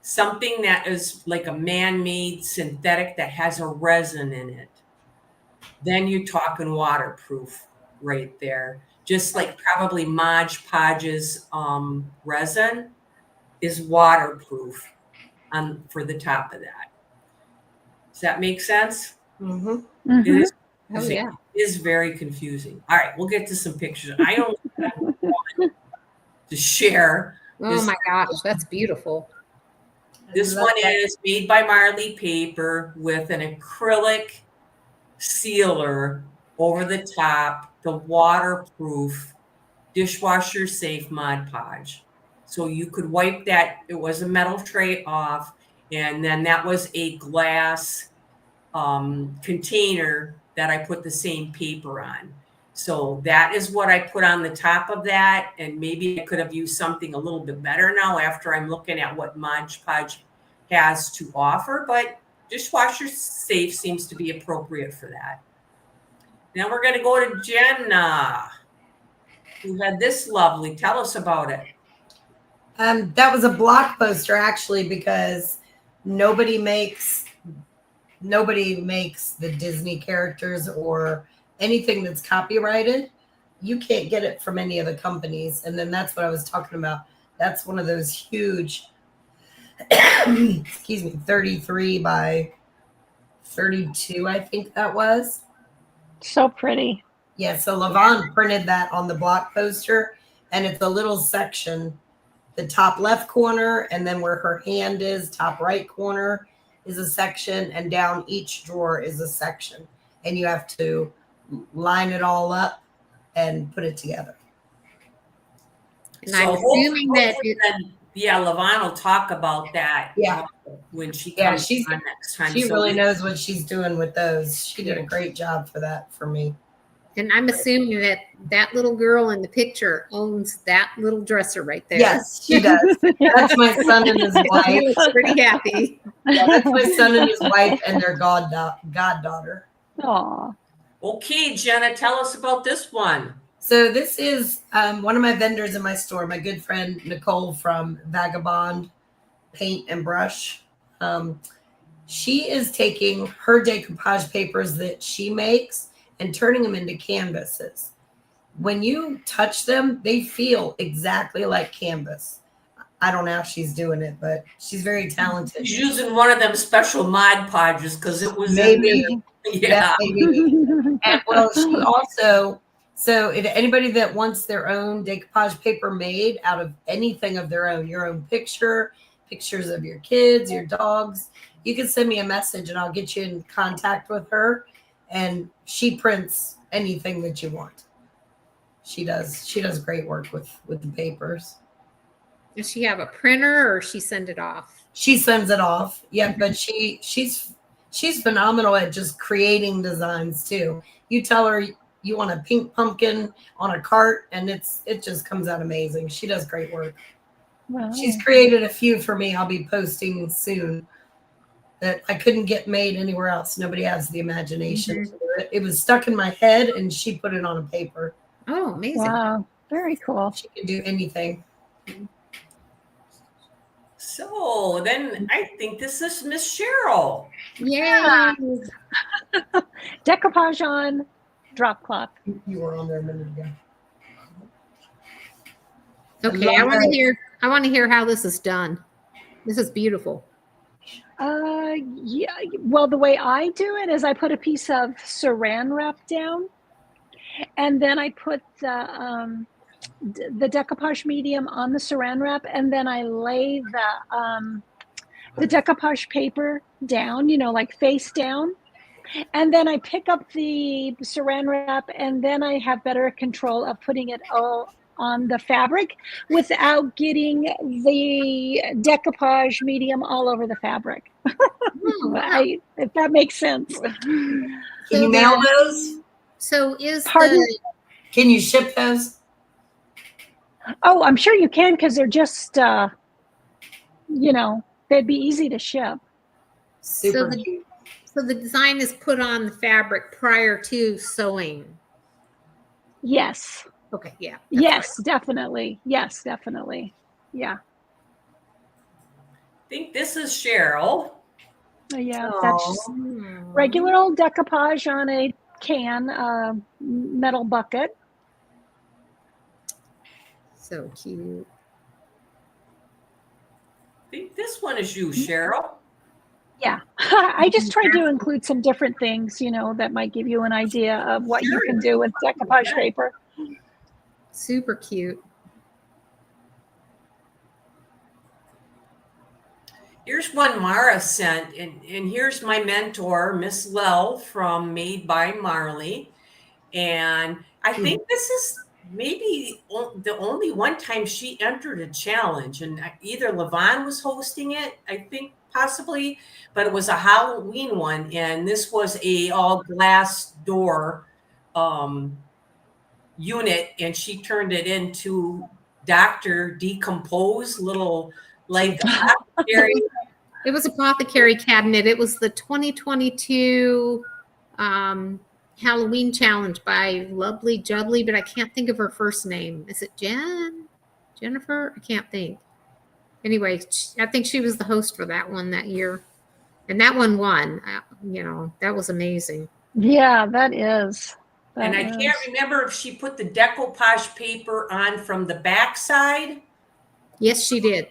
Something that is like a man-made synthetic that has a resin in it. Then you're talking waterproof right there. Just like probably Mod Podge's resin is waterproof for the top of that. Does that make sense? Mm-hmm. It is very confusing. All right, we'll get to some pictures. I only have one to share. Oh my gosh, that's beautiful. This one is made by Marley Paper with an acrylic sealer over the top, the waterproof, dishwasher safe Mod Podge. So you could wipe that. It was a metal tray off, and then that was a glass container that I put the same paper on. So that is what I put on the top of that. And maybe I could have used something a little bit better now after I'm looking at what Mod Podge has to offer, but dishwasher safe seems to be appropriate for that. Now we're going to go to Jenna, who had this lovely. Tell us about it. That was a block poster actually, because nobody makes the Disney characters or anything that's copyrighted. You can't get it from any of the companies. And then that's what I was talking about. That's one of those huge, 33 by 32, I think that was. So pretty. Yeah, so Lavon printed that on the block poster, and it's a little section, the top left corner, and then where her hand is, top right corner is a section, and down each drawer is a section. And you have to line it all up and put it together. And I'm assuming that Lavon will talk about that. Yeah, when she comes on next time. She really knows what she's doing with those. She did a great job for that for me. And I'm assuming that that little girl in the picture owns that little dresser right there. Yes, she does. That's my son and his wife. He looks pretty happy. Yeah, that's my son and his wife and their goddaughter. Aw. Okay, Jenna, tell us about this one. So this is one of my vendors in my store, my good friend Nicole from Vagabond Paint and Brush. She is taking her decoupage papers that she makes and turning them into canvases. When you touch them, they feel exactly like canvas. I don't know how she's doing it, but she's very talented. She's using one of them special Mod Podges because it was Maybe. yeah. Maybe. And well, she also, so if anybody that wants their own decoupage paper made out of anything of their own, your own pictures of your kids, your dogs, you can send me a message and I'll get you in contact with her. And she prints anything that you want. She does great work with the papers. Does she have a printer or she send it off? She sends it off. Yeah, but she's phenomenal at just creating designs too. You tell her you want a pink pumpkin on a cart and it just comes out amazing. She does great work. Wow. She's created a few for me. I'll be posting soon that I couldn't get made anywhere else. Nobody has the imagination to do it. It was stuck in my head and she put it on a paper. Oh, amazing. Wow. Very cool. She can do anything. So then I think this is Miss Cheryl. Yeah. Decoupage on drop cloth. You were on there a minute ago. Okay, I want to hear how this is done. This is beautiful. Yeah. Well, the way I do it is I put a piece of saran wrap down, and then I put the decoupage medium on the saran wrap, and then I lay the decoupage paper down, like face down. And then I pick up the saran wrap, and then I have better control of putting it all on the fabric without getting the decoupage medium all over the fabric. If that makes sense. Can you mail those? So Can you ship those? Oh, I'm sure you can, because they're just, they'd be easy to ship. Super cute. So the design is put on the fabric prior to sewing. Yes. Okay. Yeah. Yes, right. Definitely. Yes, definitely. Yeah. I think this is Cheryl. Yeah, that's regular old decoupage on a can, metal bucket. So cute. I think this one is you, Cheryl. Yeah, I just tried to include some different things, that might give you an idea of what you can do with decoupage paper. Super cute. Here's one Marah sent, and here's my mentor, Miss Lel from Made by Marley. And I think this is maybe the only one time she entered a challenge, and either Levon was hosting it, I think possibly, but it was a Halloween one, and this was a all glass door unit, and she turned it into Dr. Decoupage, little like it was apothecary cabinet. It was the 2022 Halloween challenge by Lovely Jubbly, but I can't think of her first name. Is it Jennifer? I can't think. Anyway, I think she was the host for that one that year. And that one won. That was amazing. Yeah, that is. And I can't remember if she put the decoupage paper on from the back side. Yes, she did.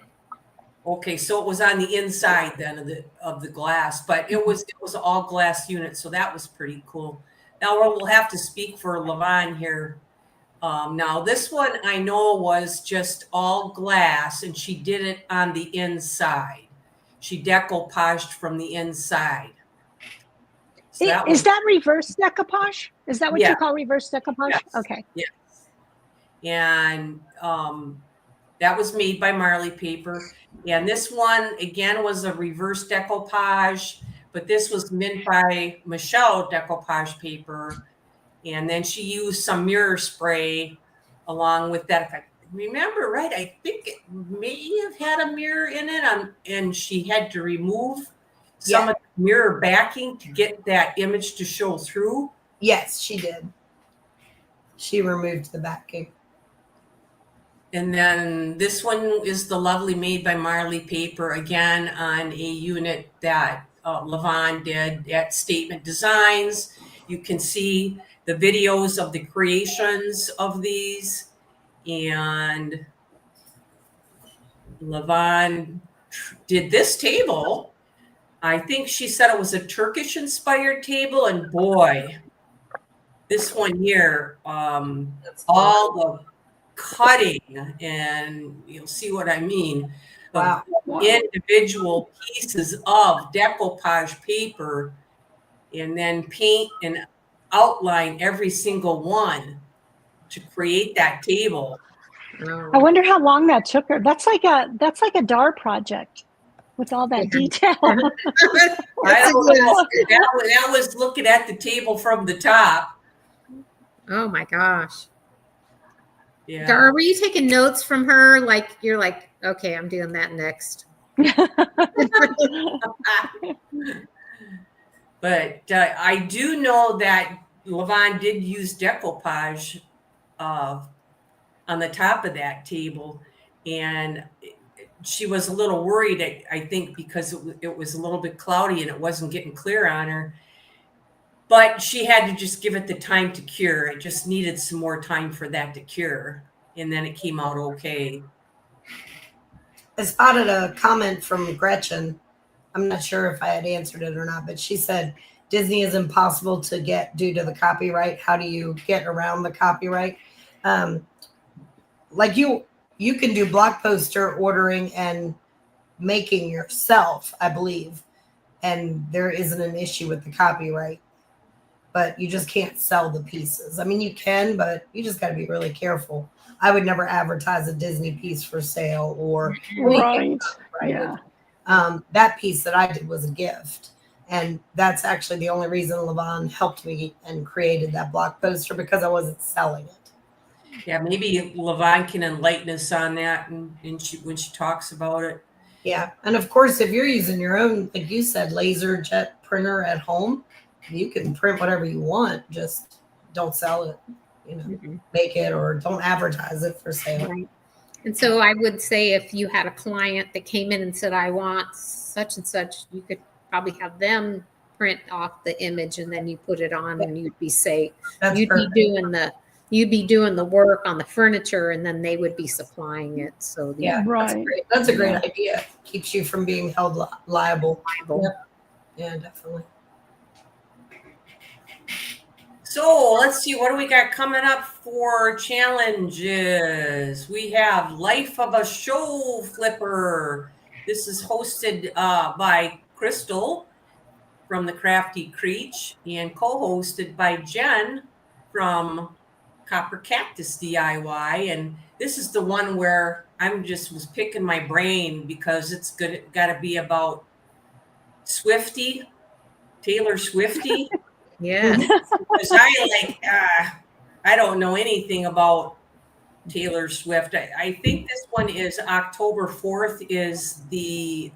Okay, so it was on the inside then of the glass, but it was all glass unit, so that was pretty cool. Now we'll have to speak for Levon here. Now this one I know was just all glass, and she did it on the inside. She decoupaged from the inside. So is that reverse decoupage? Is that what you call reverse decoupage? Yes. Okay. Yes. And that was made by Marley paper. And this one, again, was a reverse decoupage, but this was meant by Michelle decoupage paper. And then she used some mirror spray along with that. If I remember right, I think it may have had a mirror in it, and she had to remove some of the mirror backing to get that image to show through. Yes, she did. She removed the backing. And then this one is the lovely Made by Marley paper, again on a unit that Levon did at Statement Designs. You can see the videos of the creations of these. And Levon did this table. I think she said it was a Turkish inspired table, and boy, this one here, all the cutting, and you'll see what I mean. Wow. Individual pieces of decoupage paper, and then paint and outline every single one to create that table. I wonder how long that took her. That's like a DAR project with all that detail. I don't know. That was looking at the table from the top. Oh my gosh. Yeah. Dar, were you taking notes from her? Like you're like, okay, I'm doing that next. But I do know that Levon did use decoupage on the top of that table, and she was a little worried, I think, because it was a little bit cloudy and it wasn't getting clear on her. But she had to just give it the time to cure. It just needed some more time for that to cure, and then it came out okay. I spotted a comment from Gretchen. I'm not sure if I had answered it or not, but she said Disney is impossible to get due to the copyright. How do you get around the copyright? Like you can do block poster ordering and making yourself, I believe, and there isn't an issue with the copyright, but you just can't sell the pieces. I mean, you can, but you just got to be really careful. I would never advertise a Disney piece for sale or right. Yeah. That piece that I did was a gift. And that's actually the only reason Levon helped me and created that block poster, because I wasn't selling it. Yeah, maybe Levon can enlighten us on that and when she talks about it. Yeah. And of course, if you're using your own, like you said, laser jet printer at home, you can print whatever you want. Just don't sell it, make it, or don't advertise it for sale. Right. And so I would say if you had a client that came in and said, I want such and such, you could probably have them print off the image and then you put it on and you'd be safe. You'd be doing the work on the furniture and then they would be supplying it. So right. That's a great idea. Keeps you from being held liable. Yep. Yeah, definitely. So let's see, what do we got coming up for challenges? We have Life of a Show Flipper. This is hosted by Crystal from the Crafty Creech and co-hosted by Jen from Copper Cactus DIY. And this is the one where was picking my brain because it's got to be about Taylor Swiftie. Yeah. Because I don't know anything about Taylor Swift. I think this one is October 4th is the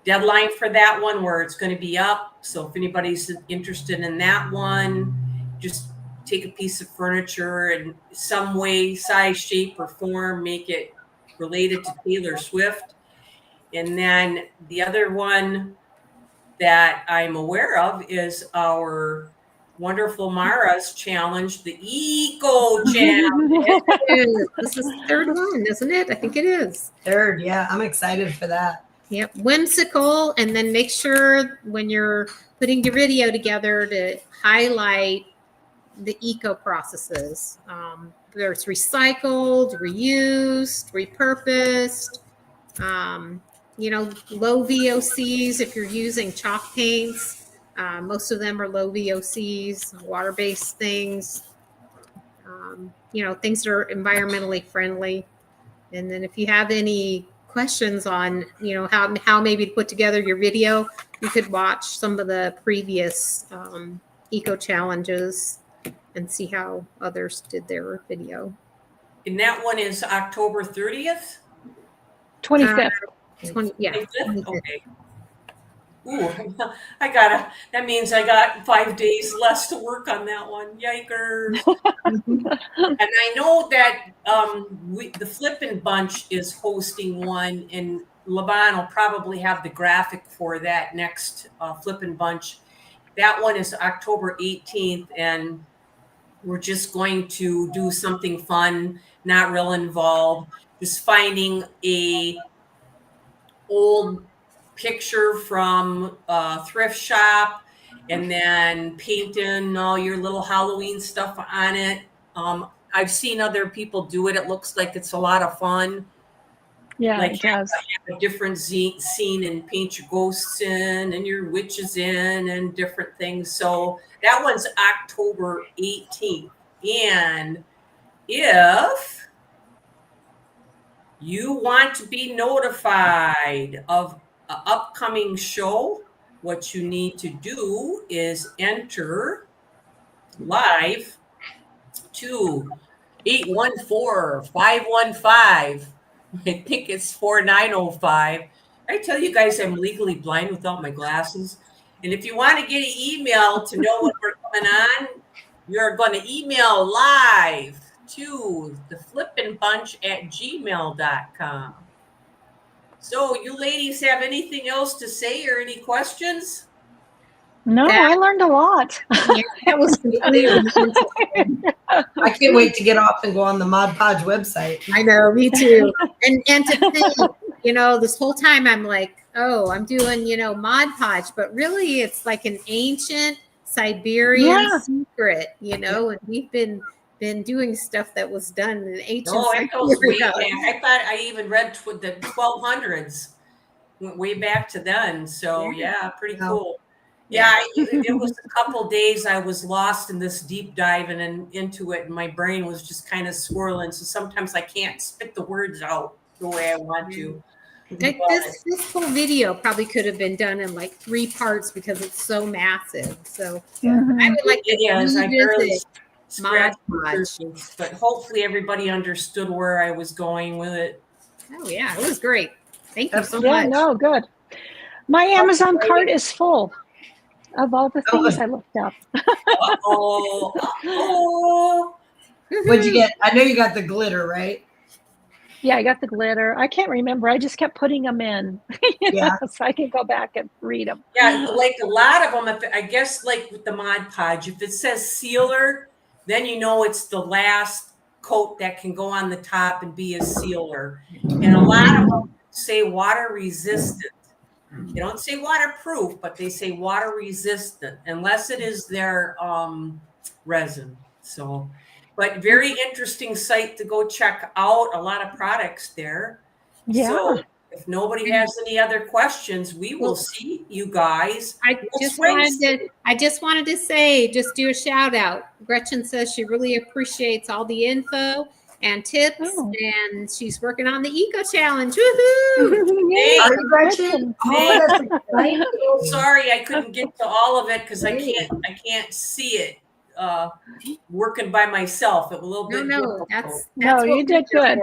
deadline for that one, where it's going to be up. So if anybody's interested in that one, just take a piece of furniture and some way, size, shape, or form, make it related to Taylor Swift. And then the other one that I'm aware of is our wonderful Marah's challenge, the Eco Challenge. This is the third one, isn't it? I think it is. Third, yeah. I'm excited for that. Yep, whimsical. And then make sure when you're putting your video together to highlight the eco processes. There's recycled, reused, repurposed, low VOCs if you're using chalk paints. Most of them are low VOCs, water-based things, things that are environmentally friendly. And then if you have any questions on, how maybe to put together your video, you could watch some of the previous eco challenges and see how others did their video. And that one is October 30th? 25th. 25th? Okay. Ooh, that means I got 5 days less to work on that one. Yikers. And I know that the Flippin Bunch is hosting one, and Levon will probably have the graphic for that next Flippin Bunch. That one is October 18th, and we're just going to do something fun, not real involved. just finding a old picture from a thrift shop and then painting all your little Halloween stuff on it. I've seen other people do it. It looks like it's a lot of fun. Yeah, Like it does. have a different scene and paint your ghosts in and your witches in and different things. So that one's October 18th. And if you want to be notified of an upcoming show, what you need to do is enter live to 814-515. I think it's 4905. I tell you guys I'm legally blind without my glasses. And if you want to get an email to know when we're coming on, you're going to email live to the flippinbunch@gmail.com. So you ladies have anything else to say or any questions? No, I learned a lot. Yeah, that was I can't wait to get off and go on the Mod Podge website. I know, me too. And to think, this whole time I'm like, oh, I'm doing, Mod Podge, but really it's like an ancient Siberian secret, and we've been doing stuff that was done in ancient it goes way Siberia. back. I thought I even read the 1200s, went way back to then. So yeah, pretty cool. Yeah, it was a couple days I was lost in this deep dive and into it, and my brain was just kind of swirling. So sometimes I can't spit the words out the way I want to. Like this whole video probably could have been done in like 3 parts because it's so massive. So I would like to revisit Mod Podge. But hopefully everybody understood where I was going with it. Oh yeah, it was great. Thank you so Yeah, much. no, good. My Amazon cart is full of all the things I looked up. What'd you get? I know you got the glitter, right? Yeah, I got the glitter. I can't remember. I just kept putting them in, so I can go back and read them. Yeah, like a lot of them, I guess like with the Mod Podge, if it says sealer, then it's the last coat that can go on the top and be a sealer. And a lot of them say water resistant. They don't say waterproof, but they say water resistant, unless it is their resin. So, but very interesting site to go check out. A lot of products there. Yeah. So if nobody has any other questions, we will see you guys. I just wanted to say, just do a shout out. Gretchen says she really appreciates all the info and tips, and she's working on the Eco Challenge. Woohoo! Hey, Gretchen. Sorry, I couldn't get to all of it because I can't see it working by myself. It was a little bit difficult. That's you did good.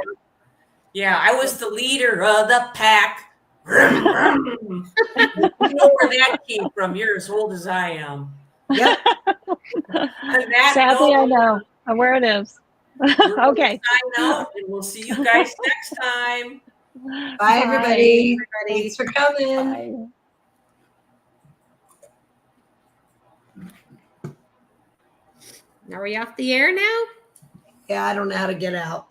Yeah, I was the leader of the pack. You know where that came from. You're as old as I am. Yep. Sadly, I know where it is. Okay. Sign out, and we'll see you guys next time. Bye, everybody. Thanks for coming. Bye. Are we off the air now? Yeah, I don't know how to get out.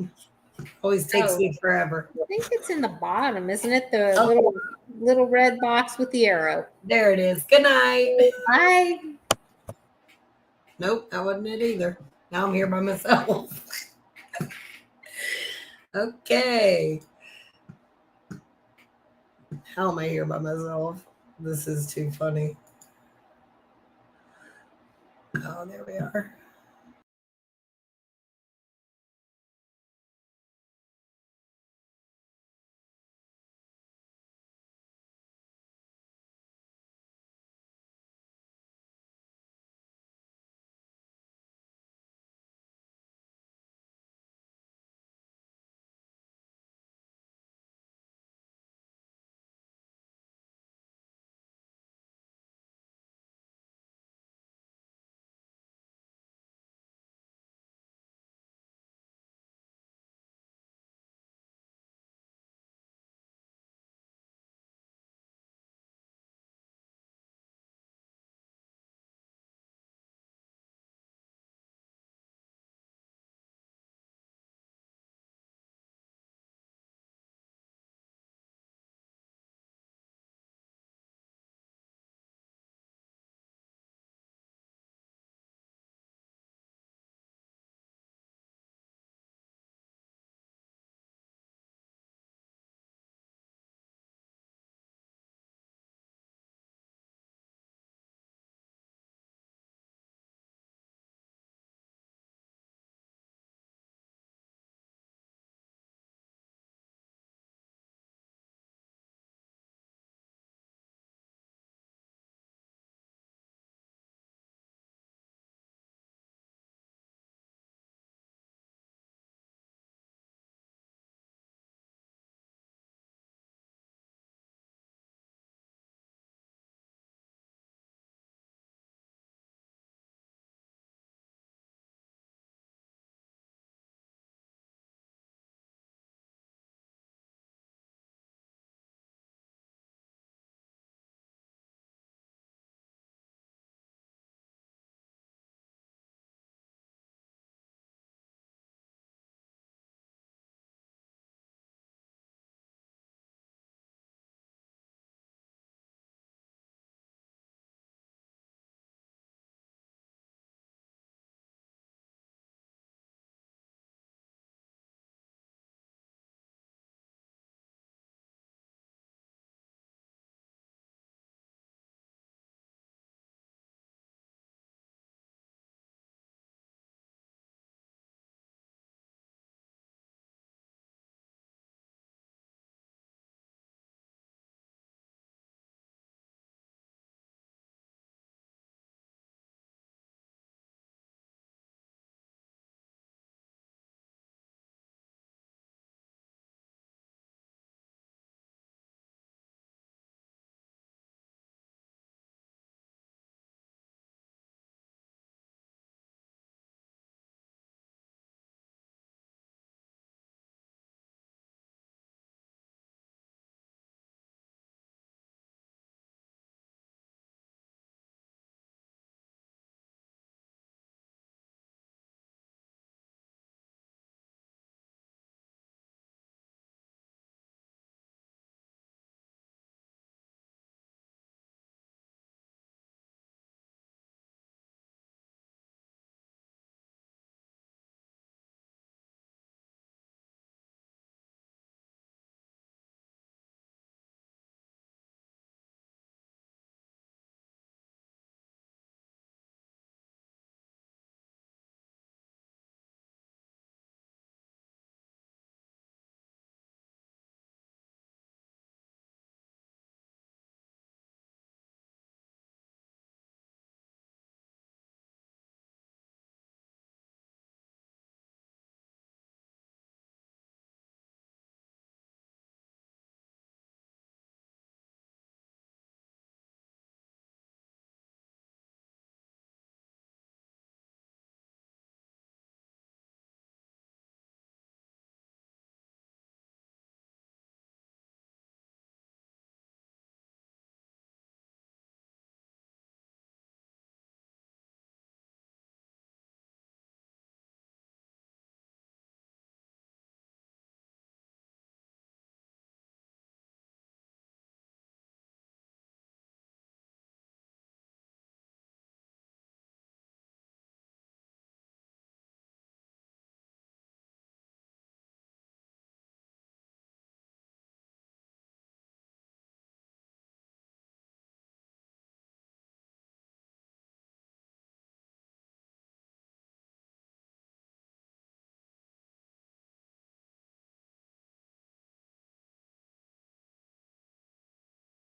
Always takes me forever. I think it's in the bottom, isn't it? The little red box with the arrow. There it is. Good night. Bye. Nope, that wasn't it either. Now I'm here by myself. Okay. How am I here by myself? This is too funny. Oh, there we are.